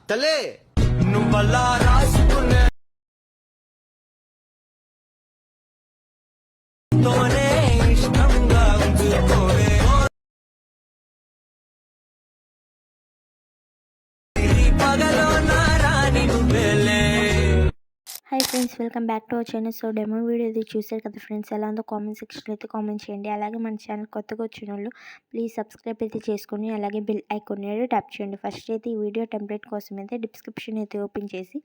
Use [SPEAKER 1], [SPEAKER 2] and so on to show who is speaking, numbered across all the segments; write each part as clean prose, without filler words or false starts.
[SPEAKER 1] తలే నువ్వలా రాసుకునే తోనే ఇష్టంగా ఉంచుకోవే పగలో నా రాని నువ్వేలే.
[SPEAKER 2] Hi friends, welcome back to our channel. So demo video ఇది చూసారు కదా ఫ్రెండ్స్, ఎలా ఉందో కామెంట్ సెక్షన్లో అయితే కామెంట్ చేయండి. అలాగే మన ఛానల్ కొత్తగా వచ్చిన వాళ్ళు ప్లీజ్ సబ్స్క్రైబ్ అయితే చేసుకొని అలాగే బెల్ ఐకాన్ అయితే ట్యాప్ చేయండి. ఫస్ట్ అయితే ఈ వీడియో టెంప్లెట్ కోసం అయితే డిస్క్రిప్షన్ అయితే ఓపెన్ చేసి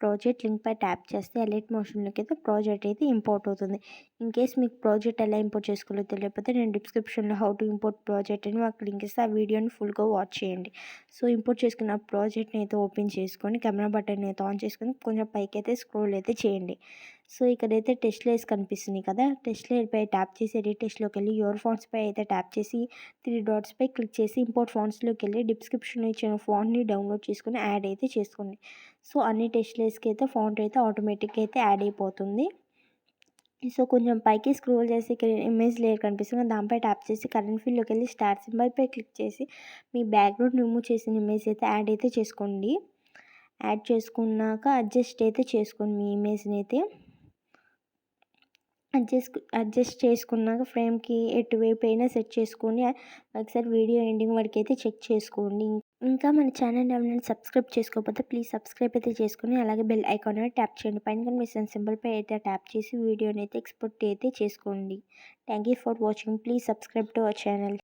[SPEAKER 2] ప్రాజెక్ట్ లింక్ పై ట్యాప్ చేస్తే అలర్ట్ మోషన్లోకి అయితే ప్రాజెక్ట్ అయితే ఇంపోర్ట్ అవుతుంది. ఇన్ కేస్ మీకు ప్రాజెక్ట్ ఎలా ఇంపోర్ట్ చేసుకోవాలో తెలియకపోతే నేను డిస్క్రిప్షన్లో హౌ టు ఇంపోర్ట్ ప్రాజెక్ట్ అని మాకు లింక్ ఇస్తే ఆ వీడియోని ఫుల్గా వాచ్ చేయండి. సో ఇంపోర్ట్ చేసుకున్న ప్రాజెక్ట్ని అయితే ఓపెన్ చేసుకొని కెమెరా బటన్ అయితే ఆన్ చేసుకొని కొంచెం పైకి అయితే స్క్రోల్ అయితే చేయండి. సో ఇక్కడైతే టెస్ట్ లేయర్స్ కనిపిస్తున్నాయి కదా, టెస్ట్ లేయర్ పై ట్యాప్ చేసి ఎడిట్ టెస్ట్లోకి వెళ్ళి యువర్ ఫాంట్స్ పై అయితే ట్యాప్ చేసి 3 డాట్స్ పై క్లిక్ చేసి ఇంపోర్ట్ ఫాంట్స్లోకి వెళ్ళి డిస్క్రిప్షన్లో ఇచ్చిన ఫాంట్ని డౌన్లోడ్ చేసుకొని యాడ్ అయితే చేసుకోండి. సో అన్ని టెస్ట్ లేయర్స్కి అయితే ఫాంట్ అయితే ఆటోమేటిక్గా అయితే యాడ్ అయిపోతుంది. సో కొంచెం పైకి స్క్రోల్ చేసి ఇక్కడ ఇమేజ్ లేయర్ కనిపిస్తుంది, దానిపై ట్యాప్ చేసి కరెంట్ ఫీల్డ్లోకి వెళ్ళి స్టార్ సింబల్ పై క్లిక్ చేసి మీ బ్యాక్గ్రౌండ్ రిమూవ్ చేసిన ఇమేజ్ అయితే యాడ్ అయితే చేసుకోండి. యాడ్ చేసుకున్నాక అడ్జస్ట్ అయితే చేసుకోండి. మీ ఇమేజ్ని అయితే అడ్జస్ట్ చేసుకున్నాక ఫ్రేమ్కి ఎటువైపు అయినా సెట్ చేసుకొని ఒకసారి వీడియో ఎండింగ్ వరకు అయితే చెక్ చేసుకోండి. ఇంకా మన ఛానల్ ఎవరైనా సబ్స్క్రైబ్ చేసుకోకపోతే ప్లీజ్ సబ్స్క్రైబ్ అయితే చేసుకొని అలాగే బెల్ ఐకాన్ అయితే ట్యాప్ చేయండి. పైన కనిపిస్తున్న సింబల్పై అయితే ట్యాప్ చేసి వీడియోని అయితే ఎక్స్పోర్ట్ అయితే చేసుకోండి. Thank you for watching. Please subscribe to our channel.